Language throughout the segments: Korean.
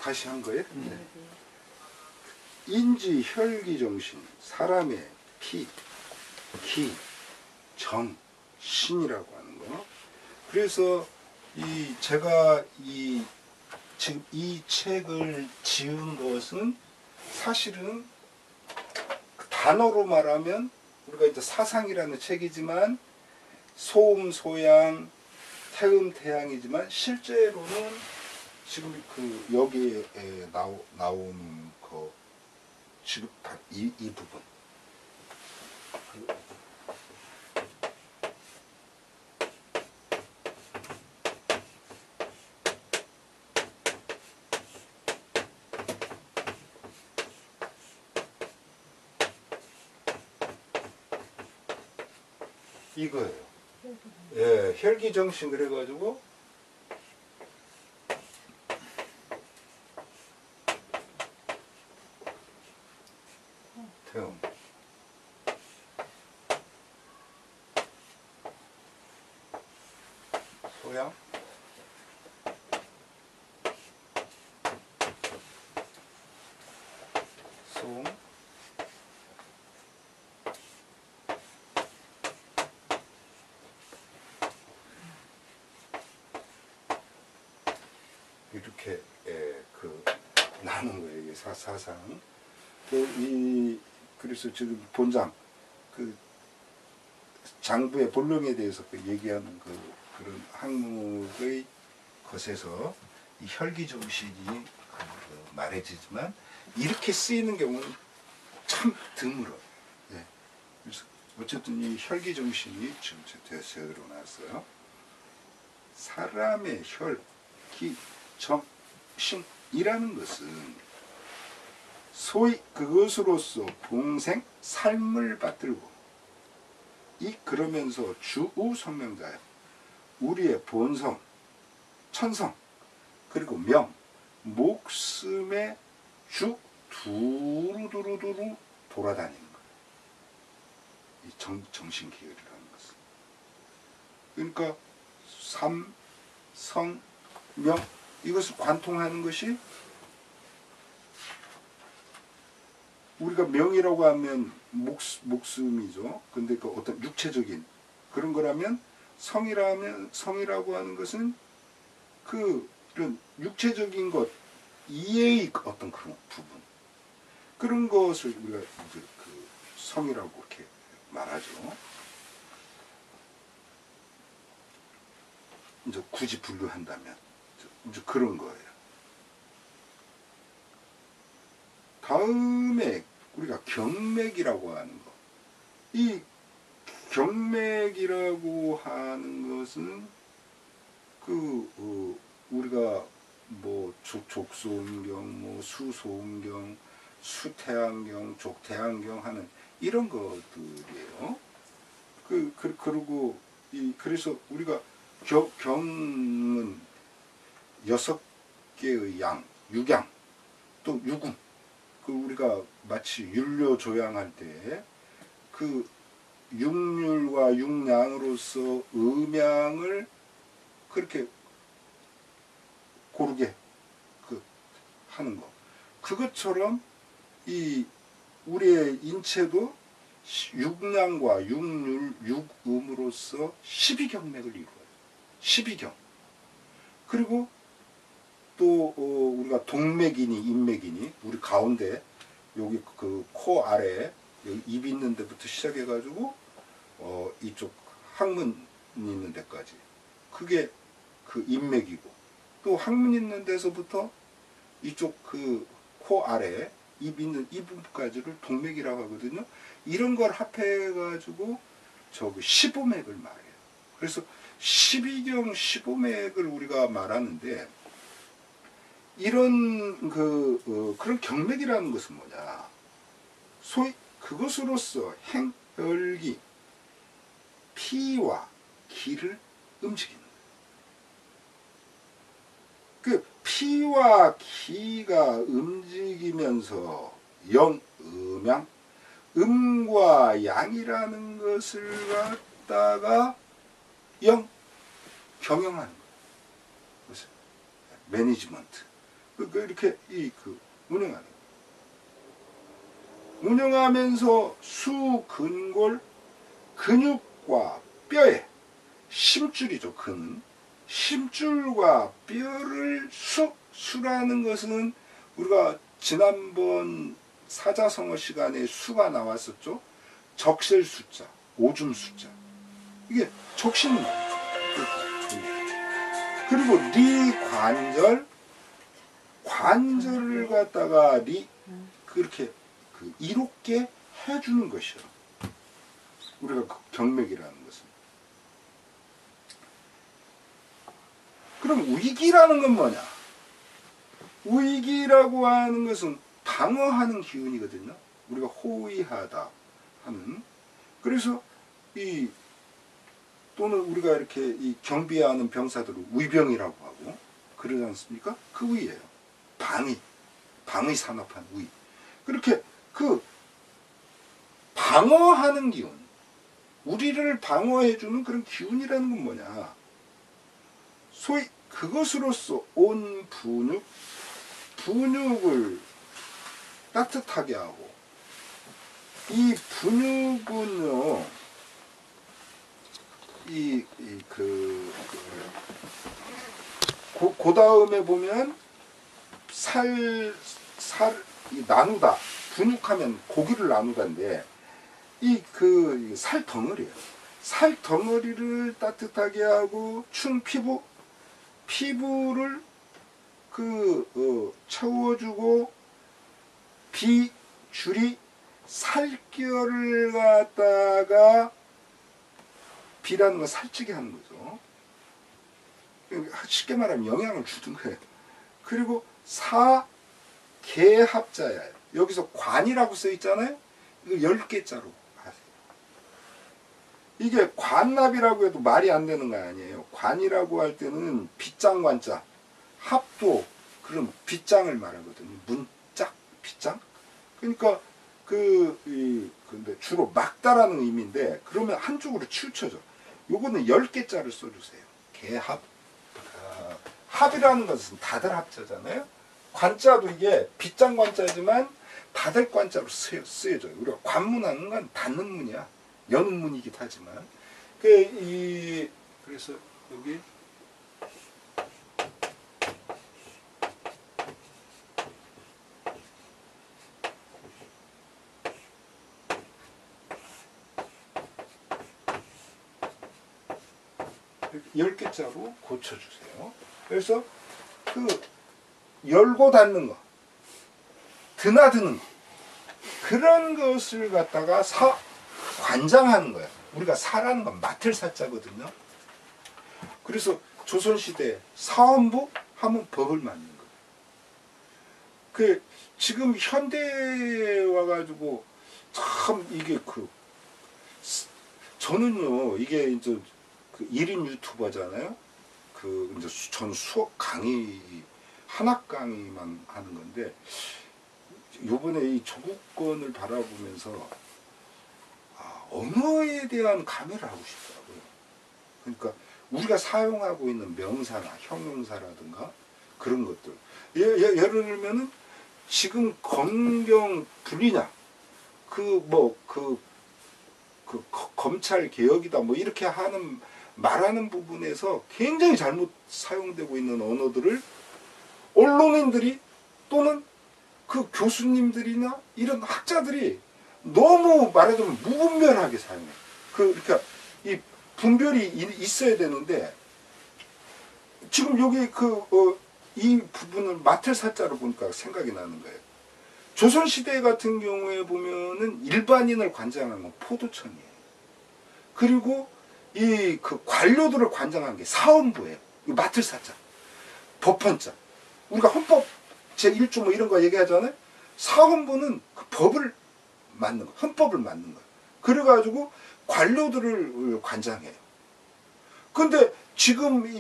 다시 한 거예요? 네. 인지, 혈기, 정신, 사람의 피, 기, 정, 신이라고 하는 거. 그래서 제가 지금 이 책을 지은 것은 사실은 단어로 말하면 우리가 이제 사상이라는 책이지만 소음, 소양, 태음, 태양이지만 실제로는 지금 그 여기에 나오는 거 지금 이 부분 이거예요. 예, 혈기정신 그래가지고 태음, 소양, 소음, 이렇게 나눈 거예요. 이게 사상. 그래서 지금 본장 장부의 본령에 대해서 얘기하는 그런 항목의 것에서 이 혈기정신이 말해지지만 이렇게 쓰이는 경우는 참 드물어요. 네. 그래서 어쨌든 이 혈기정신이 지금 제대로 나왔어요. 사람의 혈, 기, 정, 신이라는 것은 소위 그것으로서 봉생, 삶을 받들고 그러면서 주우 성명자야. 우리의 본성, 천성, 그리고 명, 목숨의 주 두루두루두루 돌아다니는 거예요. 이 정신기혈이라는 것은. 그러니까 삶, 성, 명 이것을 관통하는 것이 우리가 명이라고 하면 목숨이죠. 근데 그 어떤 육체적인 그런 거라면 성이라고 하는 것은 이런 육체적인 것 이해의 어떤 그런 부분 그런 것을 우리가 이제 성이라고 이렇게 말하죠. 이제 굳이 분류한다면 이제 그런 거예요. 다음에 우리가 경맥이라고 하는 거. 이 경맥이라고 하는 것은 우리가 뭐 족소음경, 뭐 수소음경, 수태양경, 족태양경 하는 이런 것들이에요. 그리고 그래서 우리가 경은 6개의 양, 육양, 또 유궁. 우리가 마치 율료 조양할 때 육률과 육량으로서 음양을 그렇게 고르게 하는 거. 그것처럼 우리의 인체도 육량과 육률, 육음으로서 12경맥을 이루어요. 12경. 그리고 또 우리가 동맥이니 인맥이니 우리 가운데 여기 코 아래 여기 입 있는 데부터 시작해 가지고 이쪽 항문 있는 데까지 그게 인맥이고 또 항문 있는 데서부터 이쪽 코 아래 입 있는 이 부분까지를 동맥이라고 하거든요. 이런 걸 합해 가지고 15맥을 말해요. 그래서 12경 15맥을 우리가 말하는데 이런 그런 경맥이라는 것은 뭐냐? 소위 그것으로서 행혈기 피와 기를 움직이는 그 피와 기가 움직이면서 영, 음양, 음과 양이라는 것을 갖다가 경영하는 거예요. 매니지먼트. 이렇게 운영하는. 운영하면서 수근골 근육과 뼈에 심줄이죠. 근 심줄과 뼈를 수라는 것은 우리가 지난번 사자성어 시간에 수가 나왔었죠. 적실 숫자, 오줌 숫자. 이게 적시는 거예요. 그리고 관절을 갖다가 그렇게 이롭게 해주는 것이요. 우리가 경맥이라는 것은. 그럼 우익이라는 건 뭐냐? 우익이라고 하는 것은 방어하는 기운이거든요. 우리가 호위하다 하는. 그래서 또는 우리가 이렇게 경비하는 병사들을 위병이라고 하고 그러지 않습니까? 그 위예요. 방위 산업한 위. 그렇게 방어하는 기운, 우리를 방어해주는 그런 기운이라는 건 뭐냐? 소위 그것으로서 온 분육을 따뜻하게 하고, 이 분육은요, 그 다음에 보면 나누다, 분육하면 고기를 나누다인데, 살덩어리예요. 살덩어리를 따뜻하게 하고, 피부를 채워주고, 비줄이 살결을 갖다가, 비라는 건 살찌게 하는 거죠. 쉽게 말하면 영양을 주는 거예요. 그리고 개합자야. 여기서 관이라고 써 있잖아요. 이거 10개자로 하세요. 이게 관납이라고 해도 말이 안 되는 거 아니에요. 관이라고 할 때는 빗장관자, 합도, 그럼 빗장을 말하거든요. 문짝, 빗장. 그러니까 근데 주로 막다라는 의미인데, 그러면 한쪽으로 치우쳐져. 요거는 10개자를 써주세요. 개합. 합이라는 것은 다들 합자잖아요. 관자도 이게 빗장 관자지만 다들 관자로 쓰여져요. 우리가 관문하는 건 닫는 문이야. 여는 문이기도 하지만. 그래서 여기 이렇게 10개자로 고쳐주세요. 그래서 열고 닫는 거, 드나드는 거, 그런 것을 갖다가 관장하는 거야. 우리가 사라는 건 맡을 사자거든요. 그래서 조선시대 사헌부 하면 법을 맡는 거예요. 지금 현대에 와가지고 참 이게 저는요, 이게 이제 1인 유튜버잖아요. 이제 저는 수업 강의, 한학 강의만 하는 건데, 요번에 이 조국권을 바라보면서, 언어에 대한 감회를 하고 싶더라고요. 그러니까, 우리가 사용하고 있는 명사나 형용사라든가, 그런 것들. 예를 들면은, 지금 검경 분리냐, 검찰 개혁이다, 이렇게 말하는 부분에서 굉장히 잘못 사용되고 있는 언어들을 언론인들이 또는 그 교수님들이나 이런 학자들이 너무 말하자면 무분별하게 사용해. 그러니까 이 분별이 있어야 되는데, 지금 여기 이 부분을 맡을 사자로 보니까 생각이 나는 거예요. 조선시대 같은 경우에 보면은 일반인을 관장하는 건 포도청이에요. 그리고 관료들을 관장하는 게 사헌부예요. 맡을 사자, 법헌자. 우리가 헌법 제1조 이런 거 얘기하잖아요. 사헌부는 그 법을 만든 거, 헌법을 만든 거예요. 그래가지고 관료들을 관장해요. 근데 지금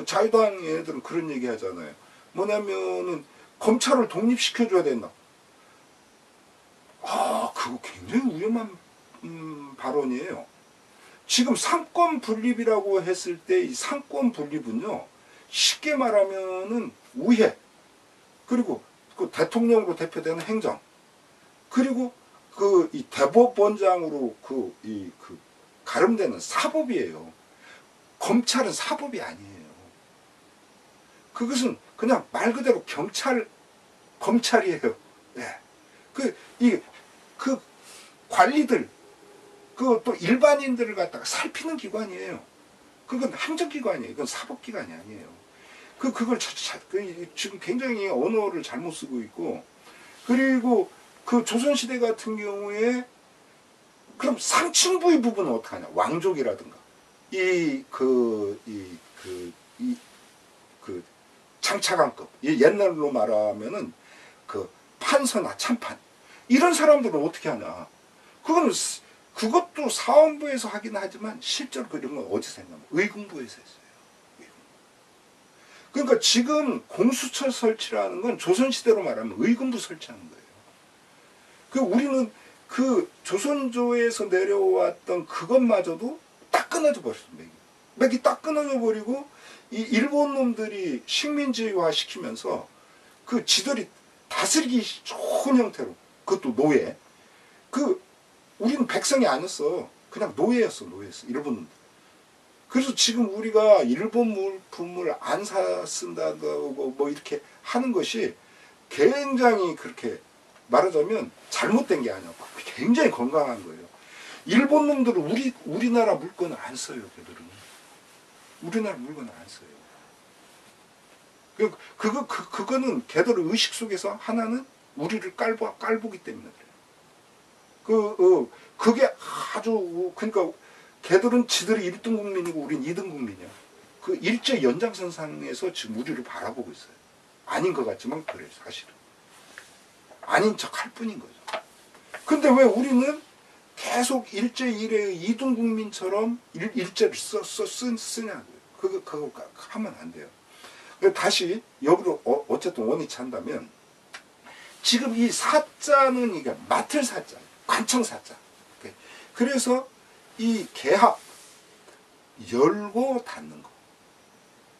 자유당 애들은 그런 얘기 하잖아요. 뭐냐면은 검찰을 독립시켜줘야 된다. 그거 굉장히 위험한 발언이에요. 지금 상권 분립이라고 했을 때 이 상권 분립은요, 쉽게 말하면은 우회, 그리고 그 대통령으로 대표되는 행정, 그리고 그 이 대법원장으로 가름되는 사법이에요. 검찰은 사법이 아니에요. 그것은 그냥 말 그대로 검찰이에요. 예. 그 관리들, 또 일반인들을 갖다가 살피는 기관이에요. 그건 행정기관이에요. 그건 사법기관이 아니에요. 그걸 지금 굉장히 언어를 잘못 쓰고 있고, 그리고 그 조선시대 같은 경우에 그럼 상층부의 부분은 어떡하냐? 왕족이라든가 장차관급, 옛날로 말하면은 그 판서나 참판, 이런 사람들은 어떻게 하냐? 그것도 사원부에서 하긴 하지만 실제로 그런 건 어디서 했냐면 의금부에서 했어요. 그러니까 지금 공수처 설치라는 건 조선시대로 말하면 의금부 설치하는 거예요. 우리는 그 조선조에서 내려왔던 그것마저도 딱 끊어져 버렸어. 맥이 딱 끊어져 버리고, 이 일본 놈들이 식민지화 시키면서 그 지들이 다스리기 좋은 형태로, 그것도 노예. 우리는 백성이 아니었어. 그냥 노예였어. 일본 놈들. 그래서 지금 우리가 일본 물품을 안 쓴다고 뭐 이렇게 하는 것이 굉장히, 그렇게 말하자면 잘못된 게 아니야. 굉장히 건강한 거예요. 일본 놈들은 우리나라 물건을 안 써요. 걔들은 우리나라 물건을 안 써요. 그거는 걔들의 의식 속에서 하나는 우리를 깔보기 때문에 그래요. 그게 아주, 그러니까 걔들은 지들이 1등 국민이고 우린 2등 국민이야. 그 일제 연장선상에서 지금 우리를 바라보고 있어요. 아닌 것 같지만 그래요, 사실은. 아닌 척 할 뿐인 거죠. 근데 왜 우리는 계속 일제 이래의 2등 국민처럼 일제를 쓰냐고요. 그거 하면 안 돼요. 다시 여기로 어쨌든 원위치 한다면, 지금 이 사자는 이게 맡을 사자, 관청 사자. 그래서 이 개합, 열고 닫는 거,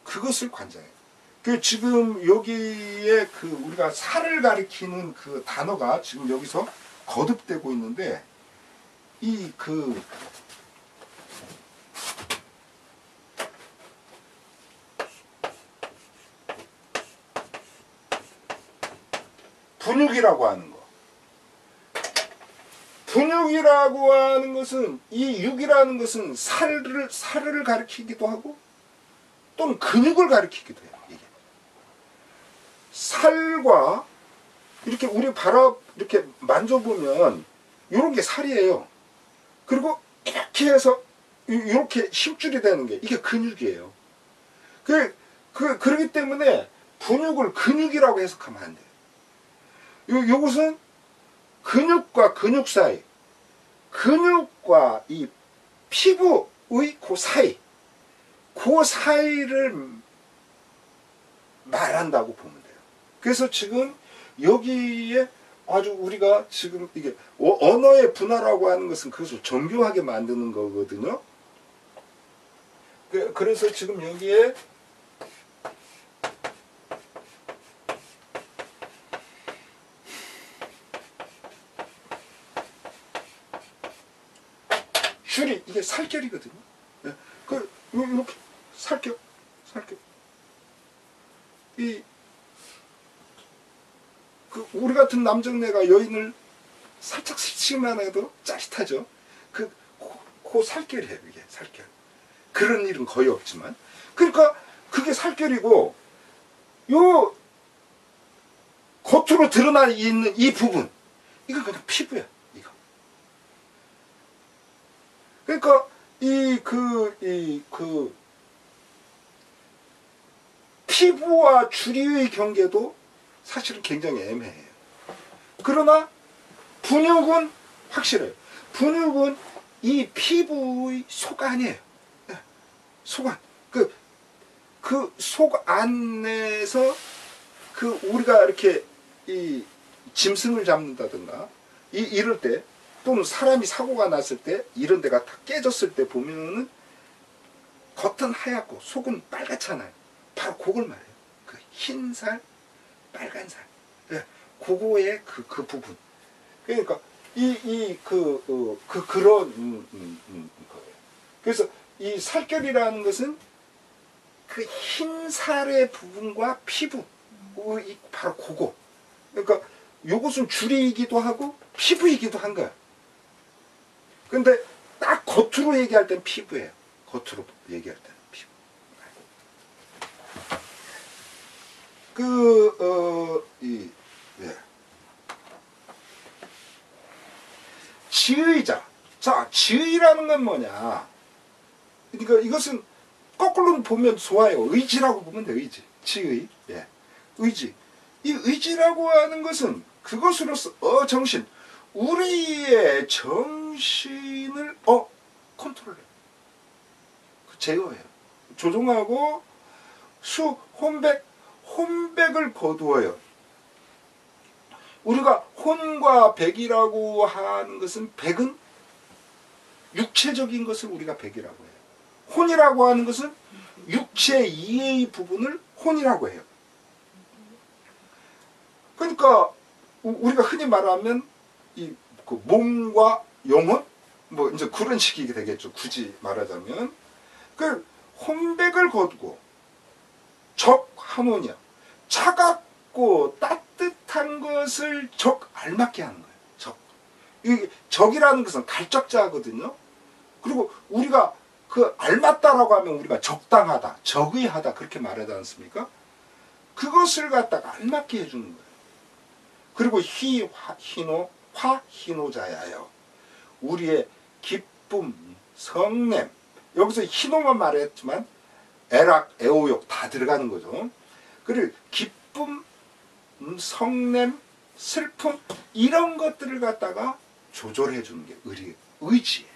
그것을 관장해요. 지금 여기에 우리가 살을 가리키는 그 단어가 지금 여기서 거듭되고 있는데, 분육이라고 하는 거. 분육이라고 하는 것은, 이 육이라는 것은 살을 가리키기도 하고 또는 근육을 가리키기도 해요. 이게 살과 이렇게 우리 바로 이렇게 만져보면 이런 게 살이에요. 그리고 이렇게 해서 이렇게 힘줄이 되는 게 이게 근육이에요. 그렇기 때문에 분육을 근육이라고 해석하면 안 돼요. 요것은 근육과 근육 사이, 근육과 이 피부의 그 사이를 말한다고 보면 돼요. 그래서 지금 여기에 아주 우리가 지금 이게 언어의 분화라고 하는 것은 그것을 정교하게 만드는 거거든요. 그래서 지금 여기에 줄이 이게 살결이거든요. 이렇게 살결. 우리 같은 남정네가 여인을 살짝 스치기만 해도 짜릿하죠. 그 살결이에요, 이게 살결. 그런 일은 거의 없지만. 그러니까 그게 살결이고, 요 겉으로 드러나 있는 이 부분, 이거 그냥 피부야, 이거. 그러니까 피부와 주리의 경계도 사실은 굉장히 애매해요. 그러나 분육은 확실해요. 분육은 이 피부의 속안이에요. 속안. 그 속 안에서 우리가 이렇게 이 짐승을 잡는다든가 이럴 때, 또는 사람이 사고가 났을 때 이런 데가 다 깨졌을 때 보면은 겉은 하얗고 속은 빨갛잖아요. 바로 그걸 말해요. 그 흰살, 빨간살. 예, 그거의 그 부분. 그러니까 그런 거예요. 그래서 이 살결이라는 것은 그 흰살의 부분과 피부, 바로 그거. 그러니까 요것은 줄이기도 하고 피부이기도 한 거야. 근데 딱 겉으로 얘기할 땐 피부예요. 겉으로 얘기할 때는 피부. 네. 지의자. 자, 지의라는 건 뭐냐? 그러니까 이것은 거꾸로 보면 좋아요. 의지라고 보면 돼, 의지. 지의. 예. 의지. 이 의지라고 하는 것은 그것으로서 정신. 우리의 정신을 컨트롤해. 제어해요. 조종하고 혼백을 거두어요. 우리가 혼과 백이라고 하는 것은 백은 육체적인 것을 우리가 백이라고 해요. 혼이라고 하는 것은 육체 이의 부분을 혼이라고 해요. 그러니까 우리가 흔히 말하면 그 몸과 영혼 뭐 이제 그런 식이 되겠죠. 굳이 말하자면 그 혼백을 거두고 적하모니아 차갑고 따뜻한 것을 적 알맞게 하는 거예요. 이 적이라는 것은 갈적자거든요. 그리고 우리가 그 알맞다라고 하면 우리가 적당하다, 적의하다 그렇게 말하지 않습니까? 그것을 갖다가 알맞게 해주는 거예요. 그리고 희노자야요. 우리의 기쁨, 성냄. 여기서 희노만 말했지만 애락, 애호욕 다 들어가는 거죠. 그리고 기쁨, 성냄, 슬픔 이런 것들을 갖다가 조절해 주는 게 의지예요.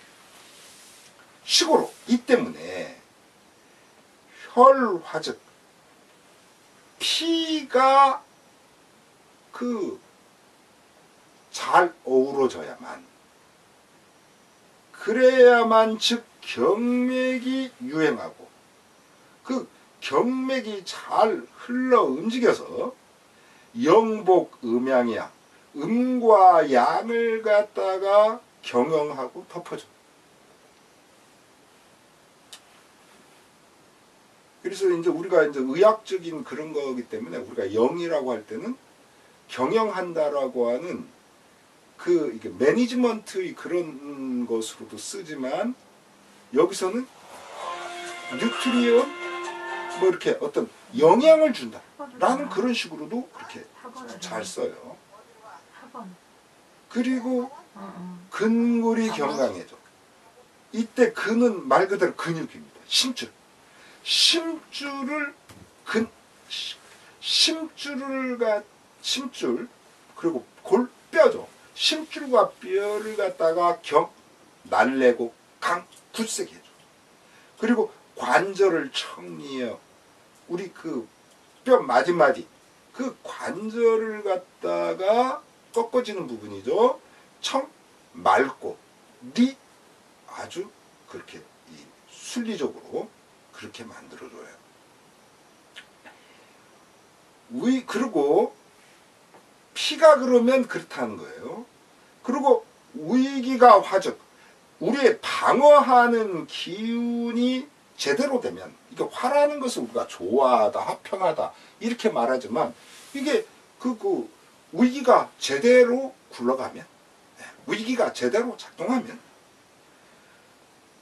식으로 이 때문에 혈화즉 피가 잘 어우러져야만 그래야만 즉 경맥이 유행하고 그 경맥이 잘 흘러 움직여서 영복 음양이야 음과 양을 갖다가 경영하고 덮어줘. 그래서 이제 우리가 이제 의학적인 그런 거기 때문에 우리가 영이라고 할 때는 경영한다라고 하는 이게 매니지먼트의 그런 것으로도 쓰지만 여기서는 뉴트리온 뭐 이렇게 어떤 영향을 준다 라는 그런 식으로도 그렇게 잘 써요. 그리고 근골이 건강해져. 이때 근은 말 그대로 근육입니다. 심줄 그리고 골뼈죠. 심줄과 뼈를 갖다가 날래고 굳세게 해줘. 그리고 관절을 청리해요. 우리 그 뼈 마디마디 그 관절을 갖다가 꺾어지는 부분이죠. 맑고 아주 그렇게 순리적으로 그렇게 만들어줘요. 그리고 피가 그러면 그렇다는 거예요. 그리고 위기가 화적 우리의 방어하는 기운이 제대로 되면 이게 화라는 것을 우리가 좋아하다 화평하다 이렇게 말하지만 이게 위기가 제대로 굴러가면 위기가 제대로 작동하면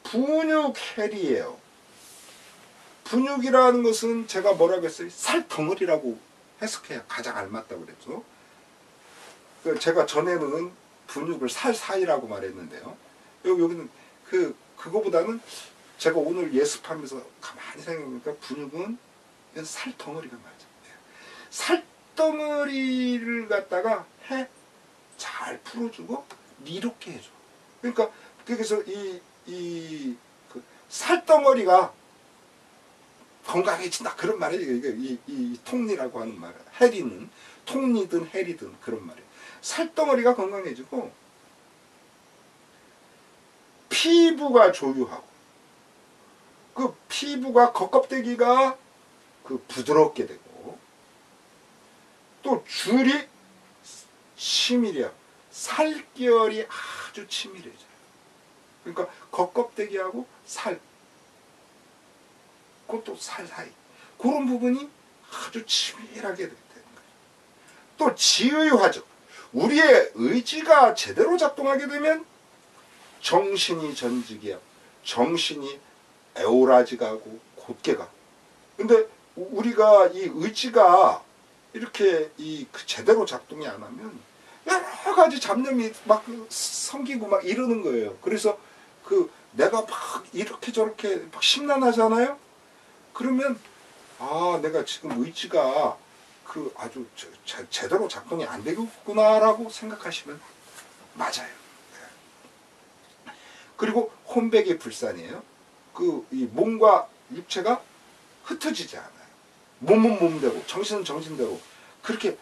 분육헬이에요. 분육이라는 것은 제가 뭐라고 했어요? 살덩어리라고 해석해야 가장 알맞다고 그랬죠. 제가 전에는 분육을 살사이라고 말했는데요. 여기는 그거보다는 제가 오늘 예습하면서 가만히 생각해보니까 분육은 살덩어리가 맞아. 살덩어리를 갖다가 잘 풀어주고 이롭게 해줘. 그러니까 그래서 그 살덩어리가 건강해진다 그런 말이에요. 이 통리라고 하는 말. 해리는 통리든 해리든 그런 말이에요. 살덩어리가 건강해지고 피부가 조유하고 그 피부가 겉껍데기가 그 부드럽게 되고, 또 줄이 치밀해요. 살결이 아주 치밀해져요. 그러니까 겉껍데기하고 살, 그것도 살 사이, 그런 부분이 아주 치밀하게 되는 거예요. 또 지의 화적, 우리의 의지가 제대로 작동하게 되면 정신이 전직이야. 정신이 에오라지가고 곧게 가. 근데 우리가 이 의지가 이렇게 제대로 작동이 안 하면 여러 가지 잡념이 막 생기고 막 이러는 거예요. 그래서 내가 막 이렇게 저렇게 막 심란하잖아요. 그러면 내가 지금 의지가 아주 제대로 작동이 안 되겠구나라고 생각하시면 맞아요. 그리고 혼백이 불산이에요. 이 몸과 육체가 흩어지지 않아요. 몸은 몸대로, 정신은 정신대로, 그렇게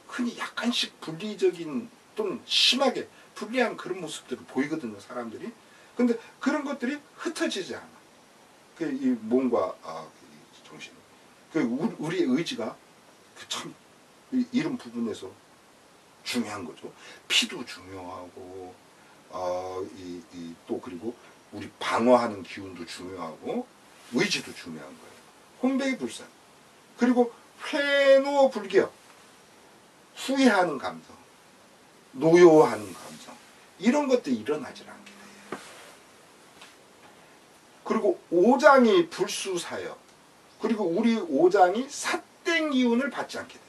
흔히 약간씩 분리적인 또는 심하게 불리한 그런 모습들을 보이거든요, 사람들이. 근데 그런 것들이 흩어지지 않아. 이 몸과 정신. 우리의 의지가 참 이런 부분에서 중요한 거죠. 피도 중요하고, 또 그리고 우리 방어하는 기운도 중요하고, 의지도 중요한 거예요. 혼백이불산. 그리고 회노불교, 후회하는 감정, 노여워하는 감정, 이런 것들이 일어나질 않게 돼요. 그리고 오장이 불수사여, 그리고 우리 오장이 삿된 기운을 받지 않게 돼요.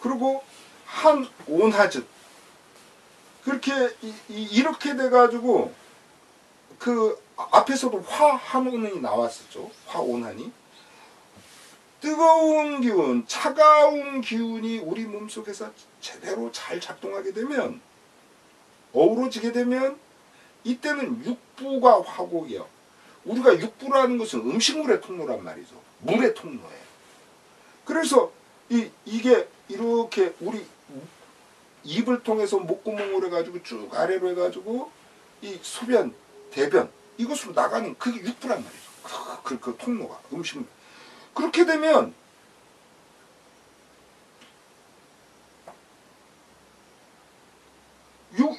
그리고 한 온하즉, 그렇게 이렇게 돼가지고 앞에서도 화한온이 나왔었죠. 화온한이. 뜨거운 기운, 차가운 기운이 우리 몸속에서 제대로 잘 작동하게 되면, 어우러지게 되면, 이때는 육부가 화곡이요. 우리가 육부라는 것은 음식물의 통로란 말이죠. 물의 통로예요. 그래서 이게 이렇게 우리 입을 통해서 목구멍으로 해가지고 쭉 아래로 해가지고 이 소변, 대변, 이것으로 나가는 그게 육부란 말이죠. 그 통로가, 음식물. 그렇게 되면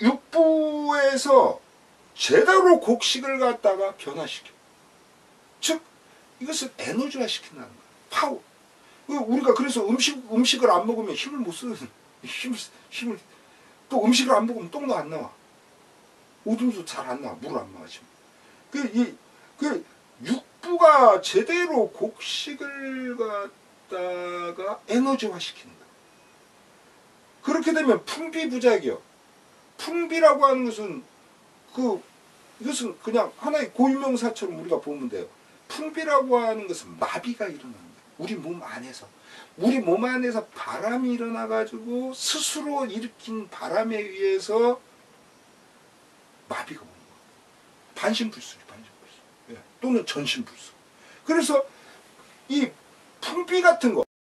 육부에서 제대로 곡식을 갖다가 변화시켜. 즉 이것을 에너지화 시킨다는 거예요. 파워. 우리가 그래서 음식을 안 먹으면 힘을 못 쓰는, 힘을 또 음식을 안 먹으면 똥도 안 나와. 오줌도 잘 안 나와. 물을 안 마시면. 육부가 제대로 곡식을 갖다가 에너지화 시킨다. 그렇게 되면 풍비부작이요. 풍비라고 하는 것은 이것은 그냥 하나의 고유명사처럼 우리가 보면 돼요. 풍비라고 하는 것은 마비가 일어나는 거예요. 우리 몸 안에서. 우리 몸 안에서 바람이 일어나가지고 스스로 일으킨 바람에 의해서 마비가 오는 거예요. 반신불수죠, 반신불수. 예. 또는 전신불수. 그래서 이 풍비 같은 거,